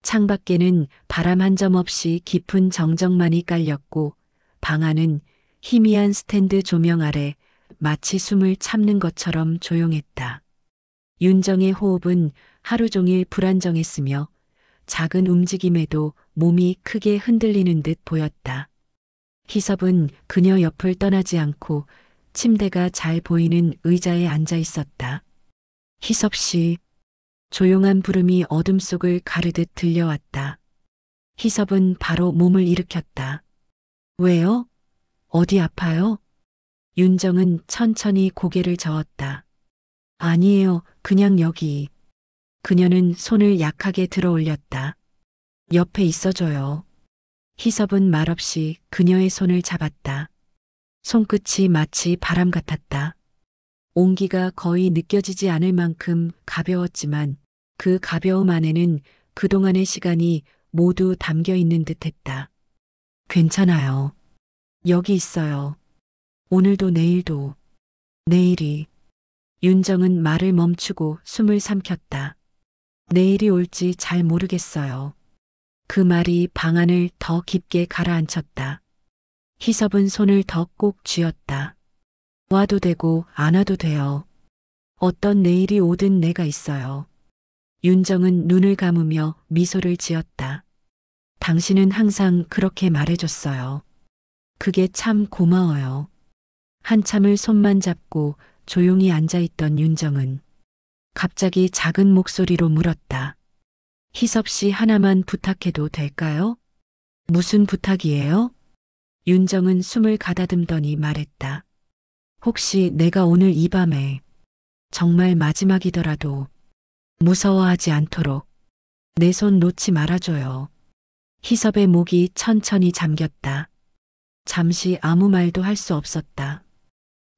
창밖에는 바람 한 점 없이 깊은 정적만이 깔렸고 방 안은 희미한 스탠드 조명 아래 마치 숨을 참는 것처럼 조용했다. 윤정의 호흡은 하루 종일 불안정했으며 작은 움직임에도 몸이 크게 흔들리는 듯 보였다. 희섭은 그녀 옆을 떠나지 않고 침대가 잘 보이는 의자에 앉아 있었다. 희섭 씨. 조용한 부름이 어둠 속을 가르듯 들려왔다. 희섭은 바로 몸을 일으켰다. 왜요? 어디 아파요? 윤정은 천천히 고개를 저었다. 아니에요, 그냥 여기. 그녀는 손을 약하게 들어 올렸다. 옆에 있어줘요. 희섭은 말없이 그녀의 손을 잡았다. 손끝이 마치 바람 같았다. 온기가 거의 느껴지지 않을 만큼 가벼웠지만 그 가벼움 안에는 그동안의 시간이 모두 담겨 있는 듯했다. 괜찮아요. 여기 있어요. 오늘도 내일도. 내일이. 윤정은 말을 멈추고 숨을 삼켰다. 내일이 올지 잘 모르겠어요. 그 말이 방 안을 더 깊게 가라앉혔다. 희섭은 손을 더 꼭 쥐었다. 와도 되고 안 와도 돼요. 어떤 내일이 오든 내가 있어요. 윤정은 눈을 감으며 미소를 지었다. 당신은 항상 그렇게 말해줬어요. 그게 참 고마워요. 한참을 손만 잡고 조용히 앉아있던 윤정은 갑자기 작은 목소리로 물었다. 희섭 씨 하나만 부탁해도 될까요? 무슨 부탁이에요? 윤정은 숨을 가다듬더니 말했다. 혹시 내가 오늘 이 밤에 정말 마지막이더라도 무서워하지 않도록 내 손 놓지 말아줘요. 희섭의 목이 천천히 잠겼다. 잠시 아무 말도 할 수 없었다.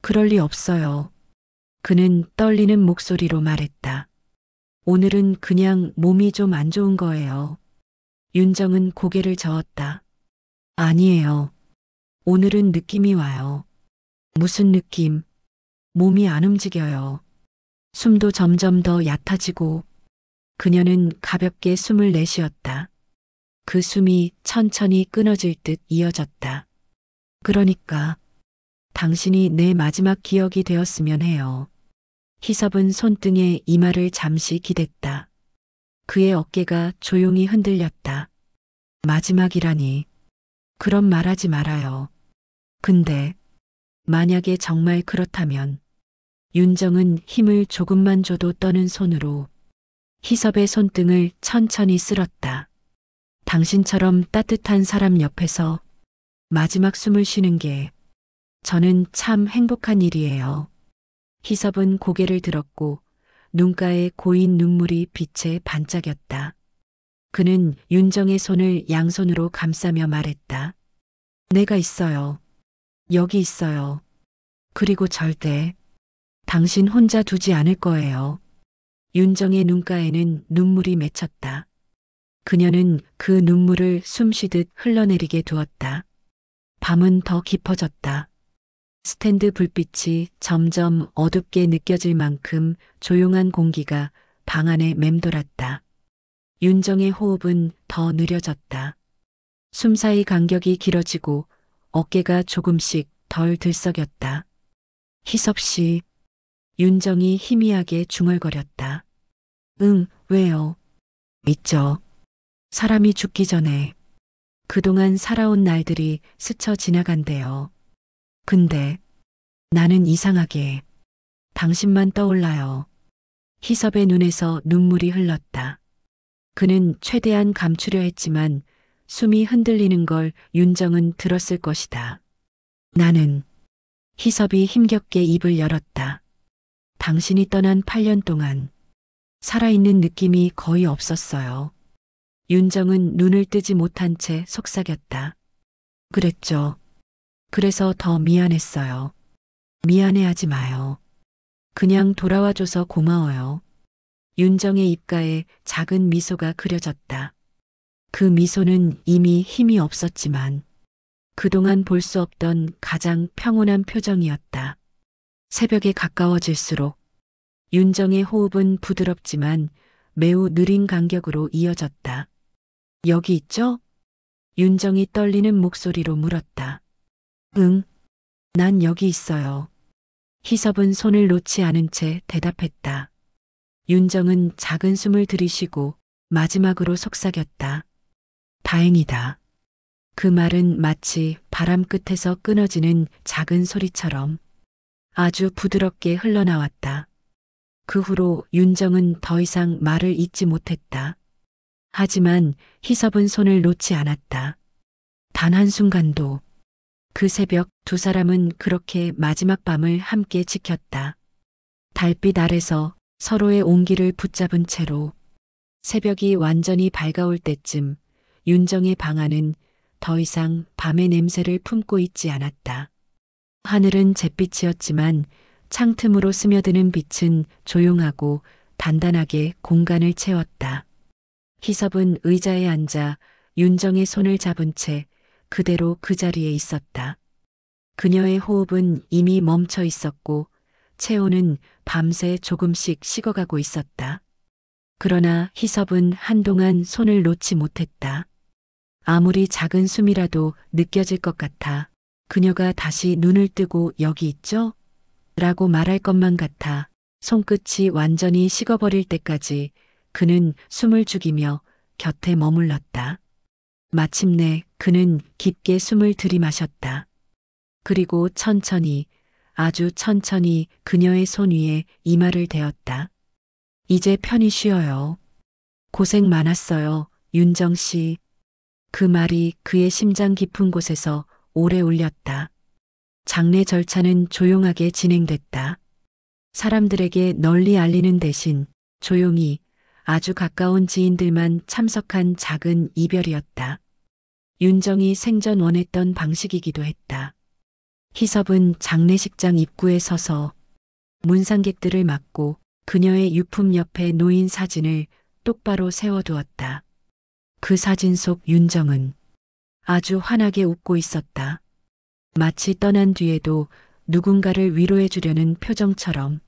그럴 리 없어요. 그는 떨리는 목소리로 말했다. 오늘은 그냥 몸이 좀 안 좋은 거예요. 윤정은 고개를 저었다. 아니에요. 오늘은 느낌이 와요. 무슨 느낌? 몸이 안 움직여요. 숨도 점점 더 얕아지고. 그녀는 가볍게 숨을 내쉬었다. 그 숨이 천천히 끊어질 듯 이어졌다. 그러니까 당신이 내 마지막 기억이 되었으면 해요. 희섭은 손등에 이마를 잠시 기댔다. 그의 어깨가 조용히 흔들렸다. 마지막이라니. 그런 말하지 말아요. 근데 만약에 정말 그렇다면. 윤정은 힘을 조금만 줘도 떠는 손으로 희섭의 손등을 천천히 쓸었다. 당신처럼 따뜻한 사람 옆에서 마지막 숨을 쉬는 게 저는 참 행복한 일이에요. 희섭은 고개를 들었고 눈가에 고인 눈물이 빛에 반짝였다. 그는 윤정의 손을 양손으로 감싸며 말했다. 내가 있어요. 여기 있어요. 그리고 절대 당신 혼자 두지 않을 거예요. 윤정의 눈가에는 눈물이 맺혔다. 그녀는 그 눈물을 숨쉬듯 흘러내리게 두었다. 밤은 더 깊어졌다. 스탠드 불빛이 점점 어둡게 느껴질 만큼 조용한 공기가 방 안에 맴돌았다. 윤정의 호흡은 더 느려졌다. 숨 사이 간격이 길어지고 어깨가 조금씩 덜 들썩였다. 희섭 씨. 윤정이 희미하게 중얼거렸다. 응, 왜요? 있죠. 사람이 죽기 전에 그동안 살아온 날들이 스쳐 지나간대요. 근데 나는 이상하게 당신만 떠올라요. 희섭의 눈에서 눈물이 흘렀다. 그는 최대한 감추려 했지만 숨이 흔들리는 걸 윤정은 들었을 것이다. 나는. 희섭이 힘겹게 입을 열었다. 당신이 떠난 8년 동안 살아있는 느낌이 거의 없었어요. 윤정은 눈을 뜨지 못한 채 속삭였다. 그랬죠. 그래서 더 미안했어요. 미안해하지 마요. 그냥 돌아와줘서 고마워요. 윤정의 입가에 작은 미소가 그려졌다. 그 미소는 이미 힘이 없었지만 그동안 볼 수 없던 가장 평온한 표정이었다. 새벽에 가까워질수록 윤정의 호흡은 부드럽지만 매우 느린 간격으로 이어졌다. 여기 있죠? 윤정이 떨리는 목소리로 물었다. 응, 난 여기 있어요. 희섭은 손을 놓지 않은 채 대답했다. 윤정은 작은 숨을 들이쉬고 마지막으로 속삭였다. 다행이다. 그 말은 마치 바람 끝에서 끊어지는 작은 소리처럼 아주 부드럽게 흘러나왔다. 그 후로 윤정은 더 이상 말을 잇지 못했다. 하지만 희섭은 손을 놓지 않았다. 단 한순간도. 그 새벽 두 사람은 그렇게 마지막 밤을 함께 지켰다. 달빛 아래서 서로의 온기를 붙잡은 채로 새벽이 완전히 밝아올 때쯤 윤정의 방 안은 더 이상 밤의 냄새를 품고 있지 않았다. 하늘은 잿빛이었지만 창틈으로 스며드는 빛은 조용하고 단단하게 공간을 채웠다. 희섭은 의자에 앉아 윤정의 손을 잡은 채 그대로 그 자리에 있었다. 그녀의 호흡은 이미 멈춰 있었고 체온은 밤새 조금씩 식어가고 있었다. 그러나 희섭은 한동안 손을 놓지 못했다. 아무리 작은 숨이라도 느껴질 것 같아 그녀가 다시 눈을 뜨고 여기 있죠? 라고 말할 것만 같아 손끝이 완전히 식어버릴 때까지 그는 숨을 죽이며 곁에 머물렀다. 마침내 그는 깊게 숨을 들이마셨다. 그리고 천천히, 아주 천천히 그녀의 손 위에 이마를 대었다. 이제 편히 쉬어요. 고생 많았어요, 윤정 씨. 그 말이 그의 심장 깊은 곳에서 오래 울렸다. 장례 절차는 조용하게 진행됐다. 사람들에게 널리 알리는 대신 조용히 아주 가까운 지인들만 참석한 작은 이별이었다. 윤정이 생전 원했던 방식이기도 했다. 희섭은 장례식장 입구에 서서 문상객들을 막고 그녀의 유품 옆에 놓인 사진을 똑바로 세워두었다. 그 사진 속 윤정은 아주 환하게 웃고 있었다. 마치 떠난 뒤에도 누군가를 위로해 주려는 표정처럼.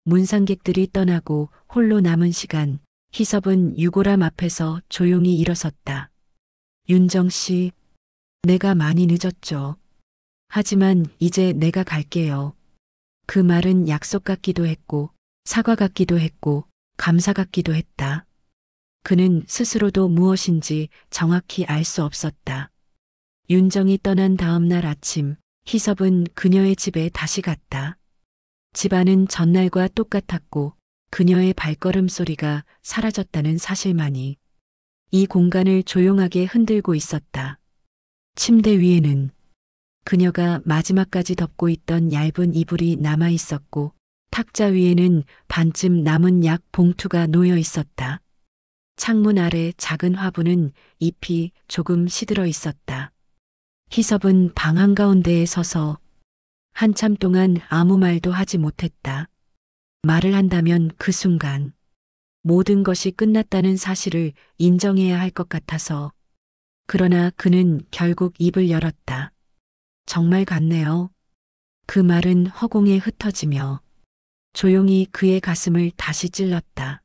문상객들이 떠나고 홀로 남은 시간, 희섭은 유골함 앞에서 조용히 일어섰다. 윤정 씨, 내가 많이 늦었죠. 하지만 이제 내가 갈게요. 그 말은 약속 같기도 했고, 사과 같기도 했고, 감사 같기도 했다. 그는 스스로도 무엇인지 정확히 알 수 없었다. 윤정이 떠난 다음 날 아침, 희섭은 그녀의 집에 다시 갔다. 집안은 전날과 똑같았고 그녀의 발걸음 소리가 사라졌다는 사실만이 이 공간을 조용하게 흔들고 있었다. 침대 위에는 그녀가 마지막까지 덮고 있던 얇은 이불이 남아 있었고 탁자 위에는 반쯤 남은 약 봉투가 놓여 있었다. 창문 아래 작은 화분은 잎이 조금 시들어 있었다. 희섭은 방 한가운데에 서서 한참 동안 아무 말도 하지 못했다. 말을 한다면 그 순간 모든 것이 끝났다는 사실을 인정해야 할 것 같아서. 그러나 그는 결국 입을 열었다. 정말 같네요. 그 말은 허공에 흩어지며 조용히 그의 가슴을 다시 찔렀다.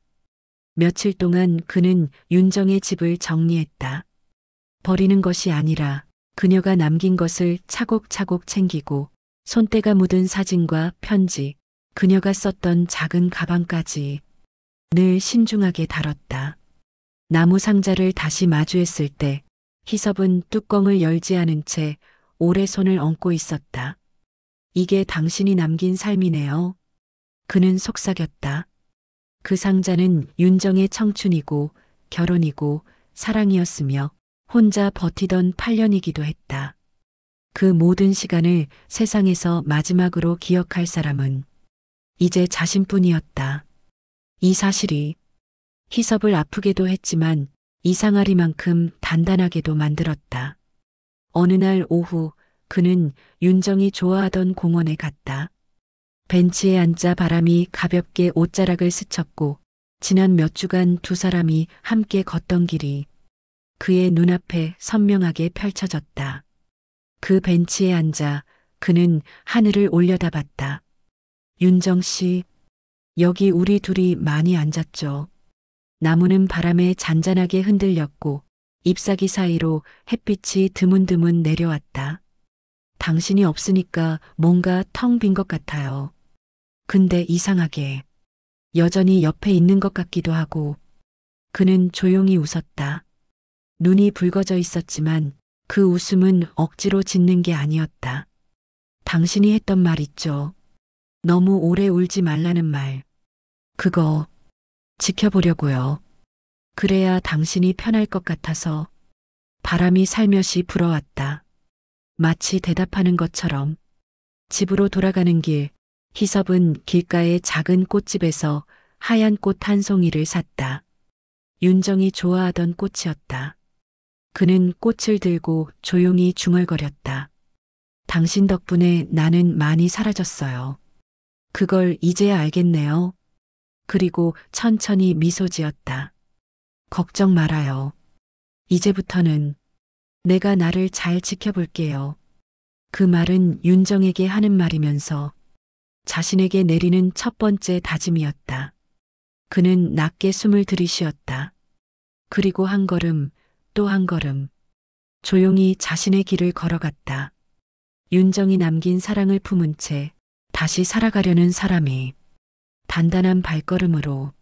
며칠 동안 그는 윤정의 집을 정리했다. 버리는 것이 아니라 그녀가 남긴 것을 차곡차곡 챙기고 손때가 묻은 사진과 편지, 그녀가 썼던 작은 가방까지 늘 신중하게 다뤘다. 나무 상자를 다시 마주했을 때 희섭은 뚜껑을 열지 않은 채 오래 손을 얹고 있었다. 이게 당신이 남긴 삶이네요. 그는 속삭였다. 그 상자는 윤정의 청춘이고 결혼이고 사랑이었으며 혼자 버티던 8년이기도 했다. 그 모든 시간을 세상에서 마지막으로 기억할 사람은 이제 자신뿐이었다. 이 사실이 희섭을 아프게도 했지만 이상하리만큼 단단하게도 만들었다. 어느 날 오후 그는 윤정이 좋아하던 공원에 갔다. 벤치에 앉아 바람이 가볍게 옷자락을 스쳤고 지난 몇 주간 두 사람이 함께 걷던 길이 그의 눈앞에 선명하게 펼쳐졌다. 그 벤치에 앉아 그는 하늘을 올려다봤다. 윤정 씨, 여기 우리 둘이 많이 앉았죠. 나무는 바람에 잔잔하게 흔들렸고 잎사귀 사이로 햇빛이 드문드문 내려왔다. 당신이 없으니까 뭔가 텅 빈 것 같아요. 근데 이상하게 여전히 옆에 있는 것 같기도 하고. 그는 조용히 웃었다. 눈이 붉어져 있었지만 그 웃음은 억지로 짓는 게 아니었다. 당신이 했던 말 있죠. 너무 오래 울지 말라는 말. 그거 지켜보려고요. 그래야 당신이 편할 것 같아서. 바람이 살며시 불어왔다. 마치 대답하는 것처럼. 집으로 돌아가는 길, 희섭은 길가의 작은 꽃집에서 하얀 꽃 한 송이를 샀다. 윤정이 좋아하던 꽃이었다. 그는 꽃을 들고 조용히 중얼거렸다. 당신 덕분에 나는 많이 사라졌어요. 그걸 이제야 알겠네요. 그리고 천천히 미소 지었다. 걱정 말아요. 이제부터는 내가 나를 잘 지켜볼게요. 그 말은 윤정에게 하는 말이면서 자신에게 내리는 첫 번째 다짐이었다. 그는 낮게 숨을 들이쉬었다. 그리고 한 걸음, 또 한 걸음, 조용히 자신의 길을 걸어갔다. 윤정이 남긴 사랑을 품은 채 다시 살아가려는 사람이 단단한 발걸음으로